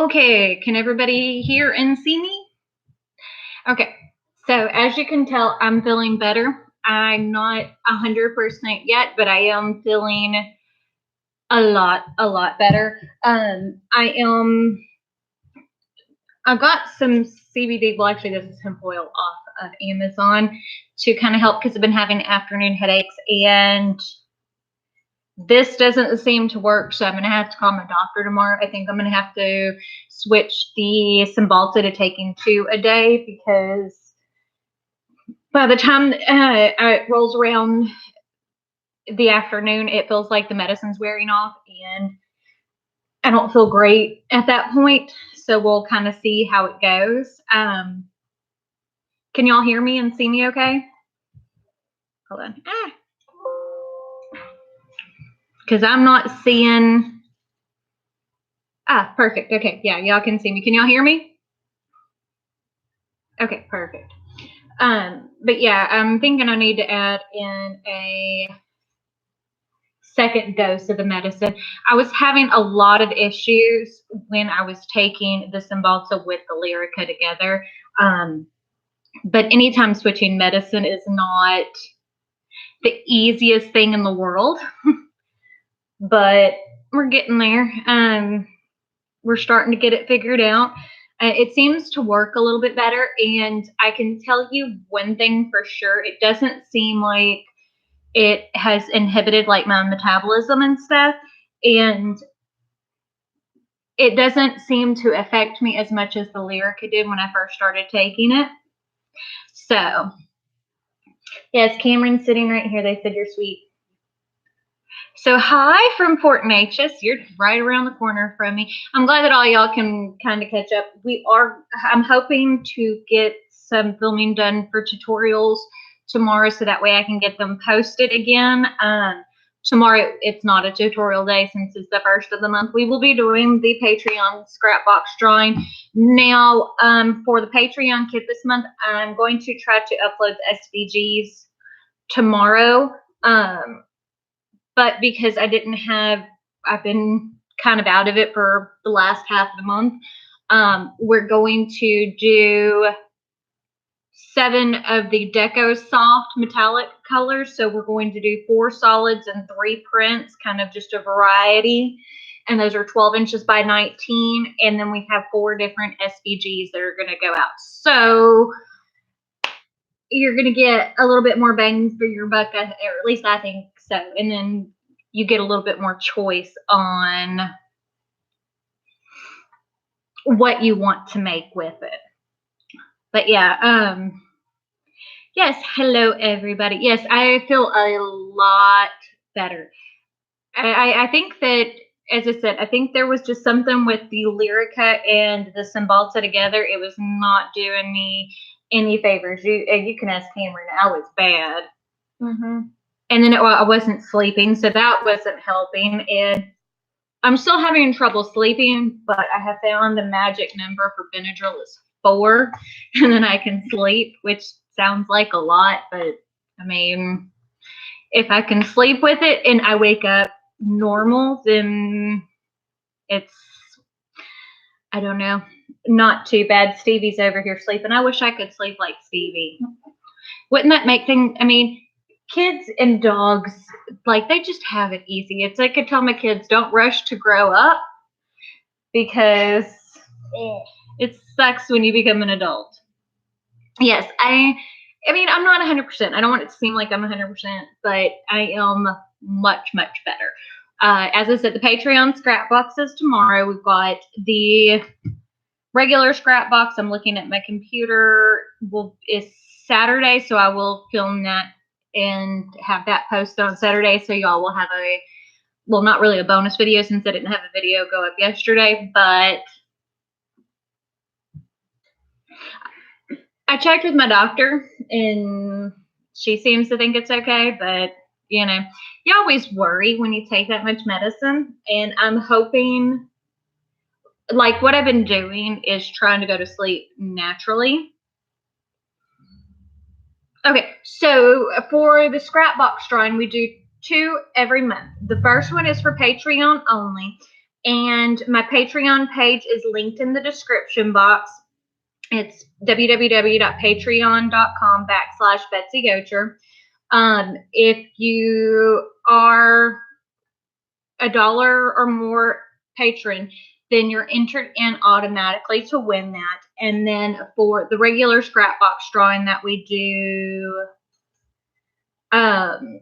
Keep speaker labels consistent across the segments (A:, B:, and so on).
A: Okay, can everybody hear and see me? Okay, so as you can tell, I'm feeling better. I'm not 100% yet, but I am feeling a lot better. I got some CBD, well actually this is hemp oil off of Amazon to kind of help because I've been having afternoon headaches and this doesn't seem to work, so I'm going to have to call my doctor tomorrow. I think I'm going to have to switch the Cymbalta to taking 2 a day because by the time it rolls around the afternoon, it feels like the medicine's wearing off, and I don't feel great at that point. So we'll kind of see how it goes. Can y'all hear me and see me okay? Hold on. Because I'm not seeing. Perfect. Okay, yeah, y'all can see me. Can y'all hear me? Okay, perfect. But yeah, I'm thinking I need to add in a second dose of the medicine. I was having a lot of issues when I was taking the Cymbalta with the Lyrica together. But anytime switching medicine is not the easiest thing in the world. But we're getting there. We're starting to get it figured out. It seems to work a little bit better, and I can tell you one thing for sure. It doesn't seem like it has inhibited like my metabolism and stuff, and it doesn't seem to affect me as much as the Lyrica did when I first started taking it. So, yes, Cameron's sitting right here. They said you're sweet. So hi from Fort Neches. You're right around the corner from me. I'm glad that all y'all can kind of catch up. I'm hoping to get some filming done for tutorials tomorrow so that way I can get them posted again. Tomorrow, it's not a tutorial day since it's the first of the month. We will be doing the Patreon scrap box drawing. Now, for the Patreon kit this month, I'm going to try to upload the SVGs tomorrow. But because I've been kind of out of it for the last half of the month, we're going to do 7 of the Deco Soft metallic colors. So we're going to do 4 solids and 3 prints, kind of just a variety. And those are 12 inches by 19. And then we have 4 different SVGs that are going to go out. So you're going to get a little bit more bang for your buck, or at least I think so. And then you get a little bit more choice on what you want to make with it. But yeah, yes, hello everybody. Yes, I feel a lot better. I think that, as I said, I think there was just something with the Lyrica and the Cymbalta together. It was not doing me any favors. You can ask Cameron. I was bad. And then I wasn't sleeping, so that wasn't helping. And I'm still having trouble sleeping, but I have found the magic number for Benadryl is 4, and then I can sleep, which sounds like a lot, but I mean, if I can sleep with it and I wake up normal, then it's, I don't know, not too bad. Stevie's over here sleeping. I wish I could sleep like Stevie. Wouldn't that make things, I mean, kids and dogs, like, they just have it easy. It's like I tell my kids, don't rush to grow up because it sucks when you become an adult. Yes, I mean, I'm not 100%. I don't want it to seem like I'm 100%, but I am much better. As I said, the Patreon scrap box is tomorrow. We've got the regular scrap box. I'm looking at my computer. It's Saturday, so I will film that and have that posted on Saturday, so y'all will have well, not really a bonus video since I didn't have a video go up yesterday, but I checked with my doctor and she seems to think it's okay, but you know, you always worry when you take that much medicine, and I'm hoping, like, what I've been doing is trying to go to sleep naturally. Okay, so for the scrap box drawing, we do 2 every month. The first one is for Patreon only. And my Patreon page is linked in the description box. It's www.patreon.com/BetsyGocher. If you are a $1 or more patron, then you're entered in automatically to win that. And then for the regular scrap box drawing that we do on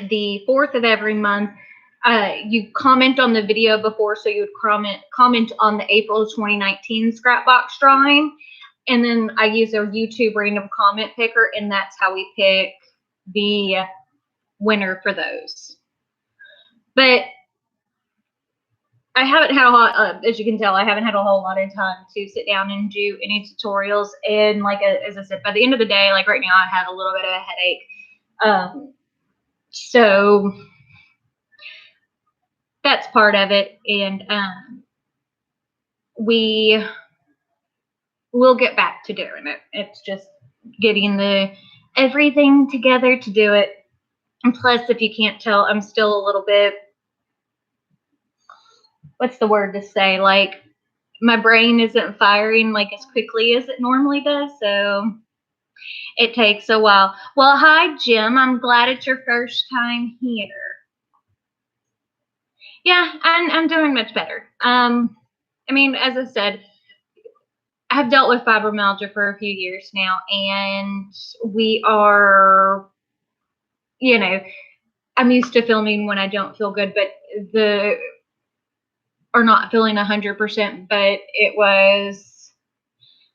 A: the 4th of every month, you comment on the video before, so you would comment on the April 2019 scrap box drawing, and then I use a YouTube random comment picker, and that's how we pick the winner for those. But I haven't had a lot, as you can tell, I haven't had a whole lot of time to sit down and do any tutorials. And like, as I said, by the end of the day, like right now, I have a little bit of a headache. So that's part of it. And we will get back to doing it. It's just getting everything together to do it. And plus, if you can't tell, I'm still a little bit, what's the word to say? Like, my brain isn't firing like as quickly as it normally does. So it takes a while. Well, hi, Jim. I'm glad it's your first time here. Yeah, I'm doing much better. I mean, as I said, I've dealt with fibromyalgia for a few years now, and we are, you know, I'm used to filming when I don't feel good, but or not feeling 100%, but it was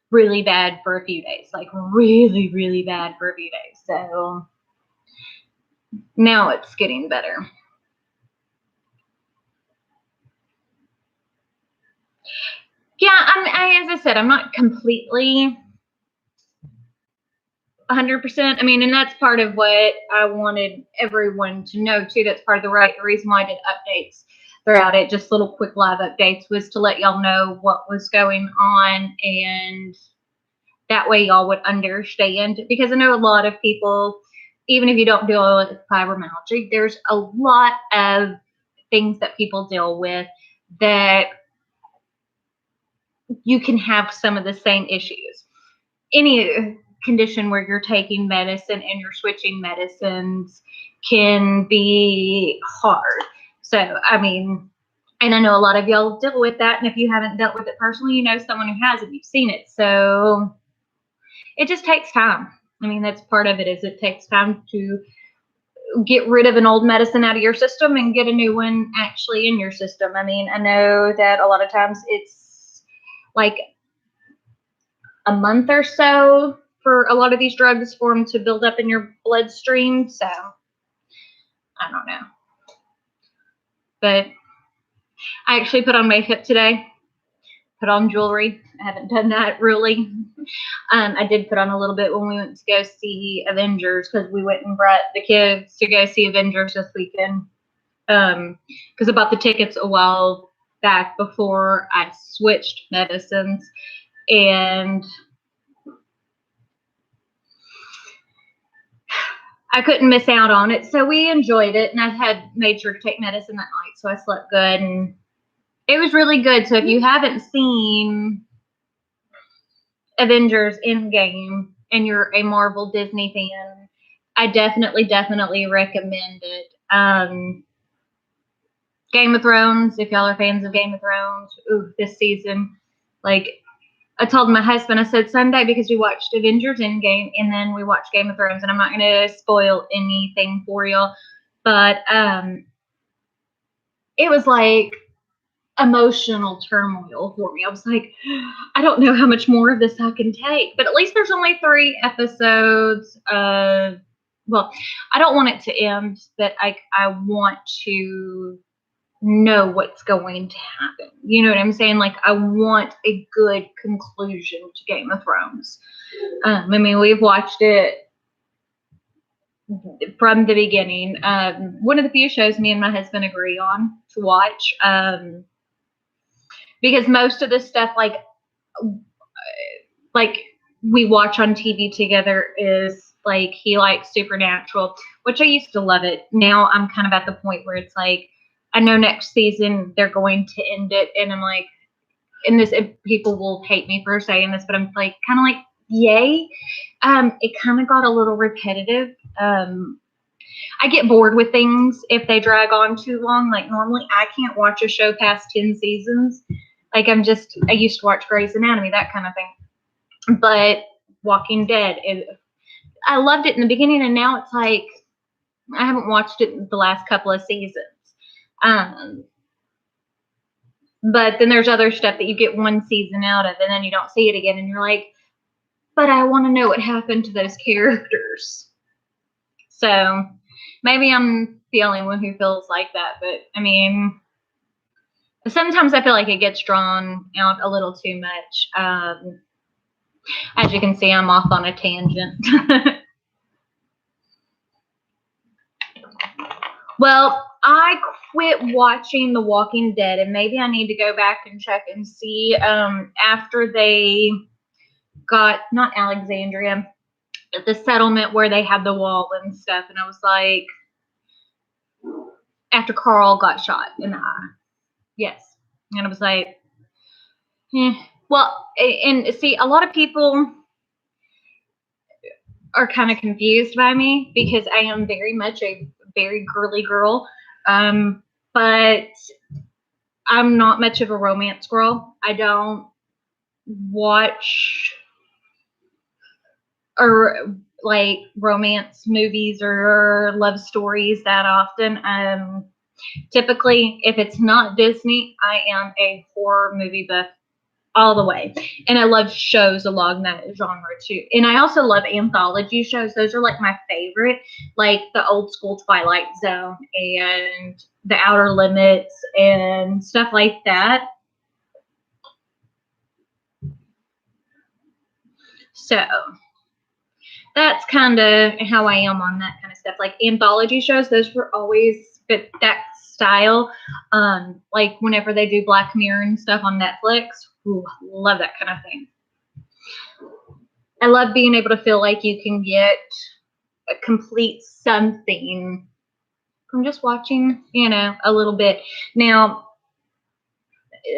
A: really bad for a few days, like really, really bad for a few days. So now it's getting better. Yeah, as I said, I'm not completely 100%. I mean, and that's part of what I wanted everyone to know too. That's part of the reason why I did updates throughout it, just little quick live updates, was to let y'all know what was going on, and that way y'all would understand. Because I know a lot of people, even if you don't deal with fibromyalgia, there's a lot of things that people deal with that you can have some of the same issues. Any condition where you're taking medicine and you're switching medicines can be hard. So, I mean, and I know a lot of y'all deal with that. And if you haven't dealt with it personally, you know someone who has, and you've seen it. So it just takes time. I mean, that's part of it, is it takes time to get rid of an old medicine out of your system and get a new one actually in your system. I mean, I know that a lot of times it's like a month or so for a lot of these drugs for them to build up in your bloodstream. So I don't know. But I actually put on makeup today, put on jewelry. I haven't done that really. I did put on a little bit when we went to go see Avengers, because we went and brought the kids to go see Avengers this weekend. Because I bought the tickets a while back before I switched medicines, and I couldn't miss out on it. So we enjoyed it, and I had made sure to take medicine that night, so I slept good, and it was really good. So if you haven't seen Avengers Endgame and you're a Marvel Disney fan, I definitely recommend it. Game of Thrones, if y'all are fans of Game of Thrones, this season, like, I told my husband, I said Sunday, because we watched Avengers Endgame and then we watched Game of Thrones, and I'm not going to spoil anything for y'all, but it was like emotional turmoil for me. I was like, I don't know how much more of this I can take, but at least there's only 3 episodes. Well, I don't want it to end, but I want to know what's going to happen. You know what I'm saying? Like, I want a good conclusion to Game of Thrones. I mean, we've watched it from the beginning. One of the few shows me and my husband agree on to watch. Because most of the stuff, like we watch on TV together, is like, he likes Supernatural, which I used to love it. Now I'm kind of at the point where it's like, I know next season they're going to end it, and I'm like, and this, people will hate me for saying this, but I'm like, kind of like, yay. It kind of got a little repetitive. I get bored with things if they drag on too long. Like, normally I can't watch a show past 10 seasons. Like, I used to watch Grey's Anatomy, that kind of thing. But Walking Dead, I loved it in the beginning, and now it's like, I haven't watched it in the last couple of seasons. But then there's other stuff that you get one season out of, and then you don't see it again, and you're like, but I want to know what happened to those characters. So maybe I'm the only one who feels like that, but I mean, sometimes I feel like it gets drawn out a little too much. As you can see, I'm off on a tangent. Well, I quit watching The Walking Dead, and maybe I need to go back and check and see after they got, not Alexandria, but the settlement where they had the wall and stuff, and I was like, after Carl got shot in the eye. Yes. And I was like, well, and see, a lot of people are kind of confused by me because I am very much a very girly girl. But I'm not much of a romance girl. I don't watch or like romance movies or love stories that often. Typically, if it's not Disney, I am a horror movie buff all the way. And I love shows along that genre too. And I also love anthology shows. Those are like my favorite, like the old school Twilight Zone and The Outer Limits and stuff like that. So that's kind of how I am on that kind of stuff. Like anthology shows, those were always fit that style. Like whenever they do Black Mirror and stuff on Netflix, ooh, love that kind of thing. I love being able to feel like you can get a complete something from just watching, a little bit. Now,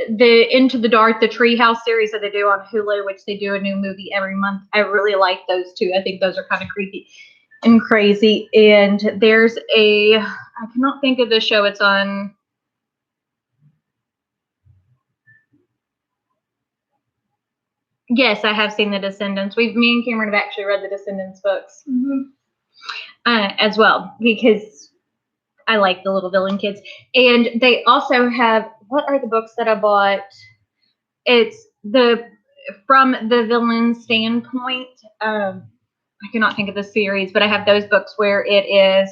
A: the Into the Dark, the Treehouse series that they do on Hulu, which they do a new movie every month, I really like those too. I think those are kind of creepy and crazy. And there's I cannot think of the show it's on. Yes, I have seen The Descendants. Me and Cameron have actually read the Descendants books as well, because I like the little villain kids. And they also have, what are the books that I bought? It's from the villain standpoint. I cannot think of the series, but I have those books where it is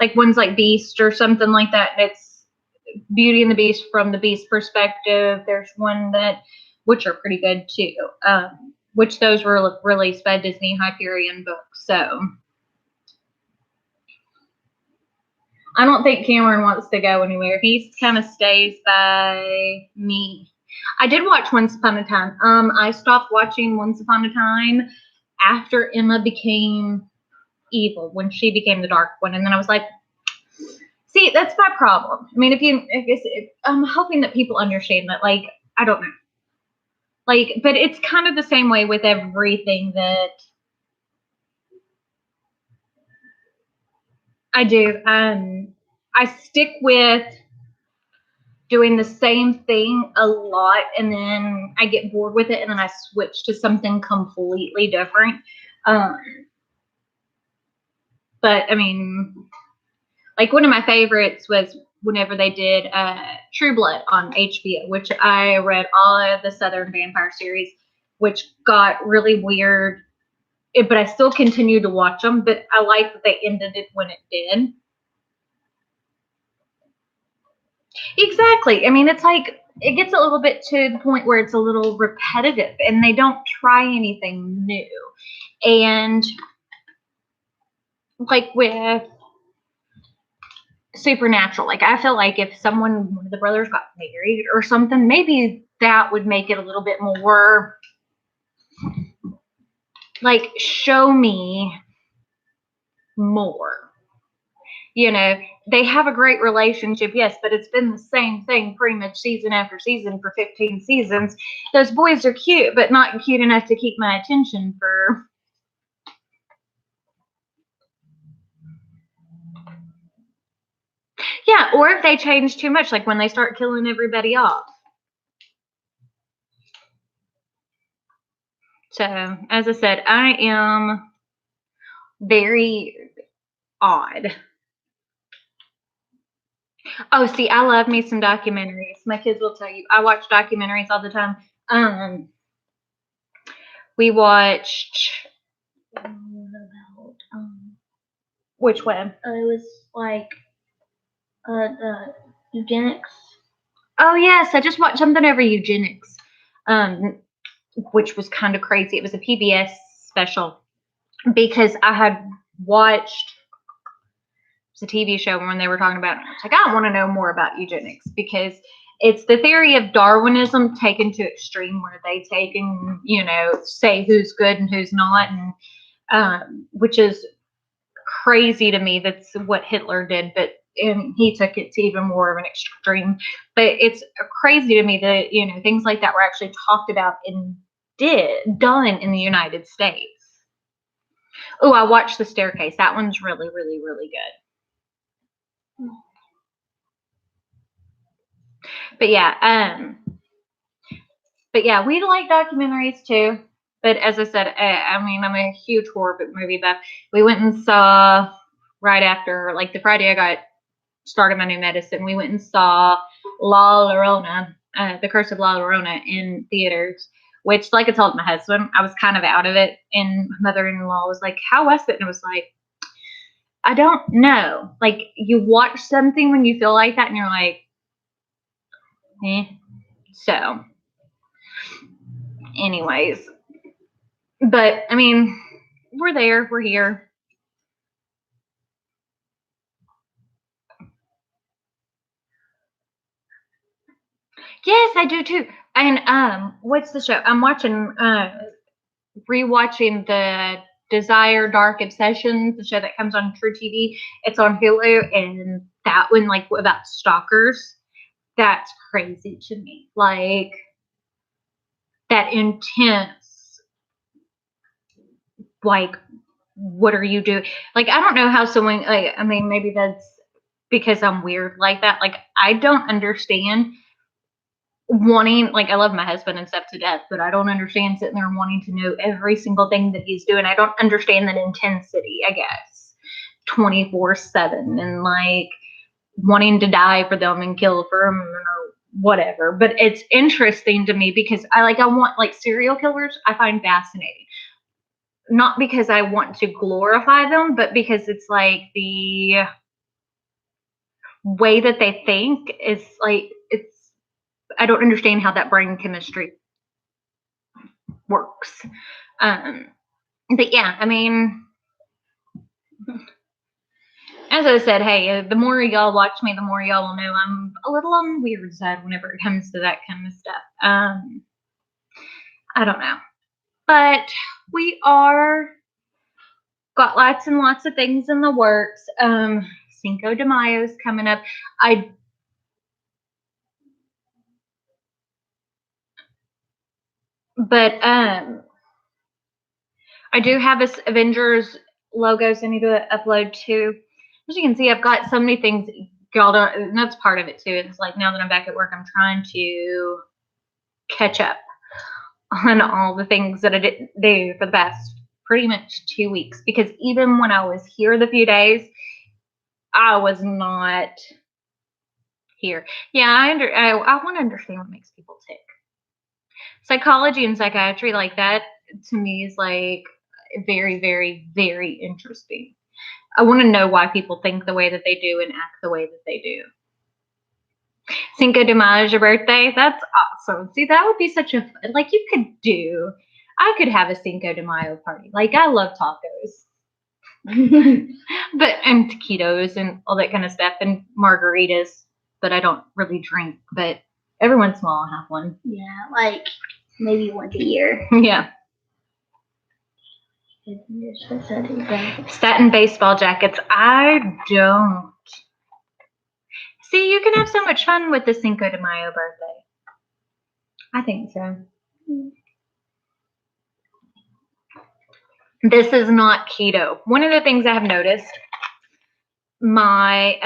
A: like one's like Beast or something like that. It's Beauty and the Beast from the Beast perspective. There's one which are pretty good too, which those were released by Disney Hyperion Books. So I don't think Cameron wants to go anywhere. He kind of stays by me. I did watch Once Upon a Time. I stopped watching Once Upon a Time after Emma became evil, when she became the dark one. And then I was like, see, that's my problem. I mean, I'm hoping that people understand that, like, I don't know. Like, but it's kind of the same way with everything that I do. I stick with doing the same thing a lot, and then I get bored with it, and then I switch to something completely different. But I mean, like one of my favorites was whenever they did True Blood on HBO, which I read all of the Southern Vampire series, which got really weird. But I still continue to watch them, but I like that they ended it when it did. Exactly. I mean, it's like, it gets a little bit to the point where it's a little repetitive, and they don't try anything new. And like with Supernatural, like I feel like if one of the brothers got married or something, maybe that would make it a little bit more like, show me more. You know, they have a great relationship, yes, but it's been the same thing pretty much season after season for 15 seasons. Those boys are cute, but not cute enough to keep my attention for. Yeah, or if they change too much, like when they start killing everybody off. So, as I said, I am very odd. Oh, see, I love me some documentaries. My kids will tell you. I watch documentaries all the time. We watched which one?
B: It was like the eugenics.
A: Oh yes, I just watched something over eugenics, which was kind of crazy. It was a PBS special because I had watched it's a TV show when they were talking about it. I was like, I want to know more about eugenics because it's the theory of Darwinism taken to extreme where they take and, you know, say who's good and who's not, and which is crazy to me. That's what Hitler did, and he took it to even more of an extreme. But it's crazy to me that, you know, things like that were actually talked about and done in the United States. Oh, I watched The Staircase. That one's really, really, really good. But yeah, we like documentaries too. But as I said, I mean, I'm a huge horror movie buff. We went and saw right after, like the Friday I got started my new medicine. We went and saw La Llorona, The Curse of La Llorona in theaters. Which, like I told my husband, I was kind of out of it, and my mother-in-law was like, "How was it?" And I was like, "I don't know." Like you watch something when you feel like that, and you're like, "Eh." So, anyways, but I mean, we're there, we're here. Yes, I do too. And what's the show? I'm watching rewatching the Desire Dark Obsessions, the show that comes on True TV. It's on Hulu, and that one, like about stalkers, that's crazy to me. Like that intense, like what are you doing? Like I don't know how someone like I mean maybe that's because I'm weird like that. Like I don't understand wanting like I love my husband and stuff to death, but I don't understand sitting there wanting to know every single thing that he's doing. I don't understand that intensity, I guess. 24/7 and like wanting to die for them and kill for them or whatever. But it's interesting to me because I want like serial killers I find fascinating. Not because I want to glorify them, but because it's like the way that they think is like it's I don't understand how that brain chemistry works. But yeah, I mean, as I said, hey, the more y'all watch me, the more y'all will know I'm a little on the weird side whenever it comes to that kind of stuff. I don't know, but we are got lots and lots of things in the works. Cinco de Mayo's coming up. I do have this Avengers logos I need to upload too. As you can see, I've got so many things y'all don't, and that's part of it too. It's like now that I'm back at work, I'm trying to catch up on all the things that I didn't do for the past pretty much 2 weeks. Because even when I was here the few days, I was not here. Yeah, I want to understand what makes people tick. Psychology and psychiatry like that to me is like very, very, very interesting. I want to know why people think the way that they do and act the way that they do. Cinco de Mayo is your birthday? That's awesome. See, that would be such a like I could have a Cinco de Mayo party. Like I love tacos. and taquitos and all that kind of stuff and margaritas, but I don't really drink, but every once in a while I'll have one.
B: Yeah, like maybe once a year.
A: Yeah. Satin baseball jackets. I don't. See, you can have so much fun with the Cinco de Mayo birthday. I think so. This is not keto. One of the things I have noticed, my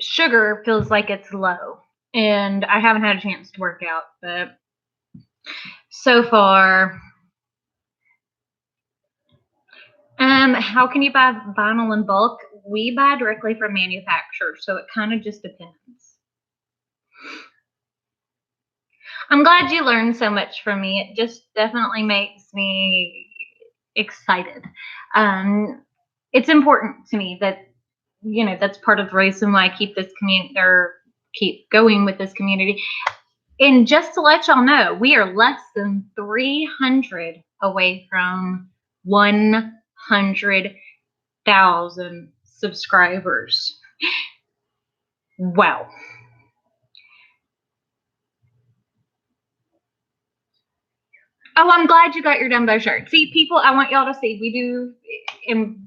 A: sugar feels like it's low, and I haven't had a chance to work out, but so far. How can you buy vinyl in bulk? We buy directly from manufacturers, so it kind of just depends. I'm glad you learned so much from me. It just definitely makes me excited. It's important to me that, you know, that's part of the reason why I keep this community, or keep going with this community. And just to let y'all know, we are less than 300 away from 100,000 subscribers. Wow. Oh, I'm glad you got your Dumbo shirt. See, people, I want y'all to see, we do, and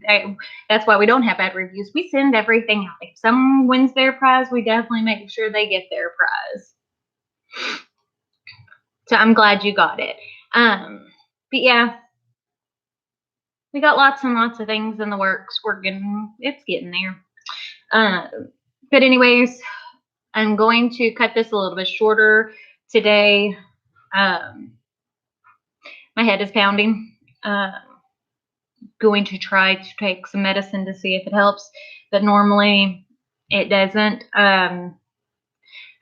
A: that's why we don't have bad reviews. We send everything out. If someone wins their prize, we definitely make sure they get their prize. So I'm glad you got it. But yeah, we got lots and lots of things in the works. It's getting there. But anyways, I'm going to cut this a little bit shorter today. My head is pounding. Going to try to take some medicine to see if it helps, but normally it doesn't.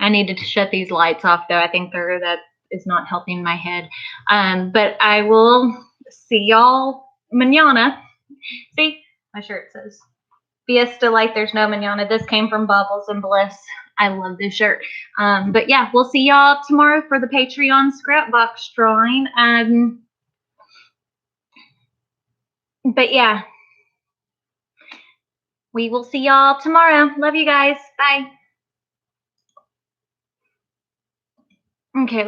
A: I needed to shut these lights off, though. I think that is not helping my head. But I will see y'all mañana. See, my shirt says Fiesta like there's no mañana. This came from Bubbles and Bliss. I love this shirt. But yeah, we'll see y'all tomorrow for the Patreon scrap box drawing. But yeah, we will see y'all tomorrow. Love you guys. Bye. Okay.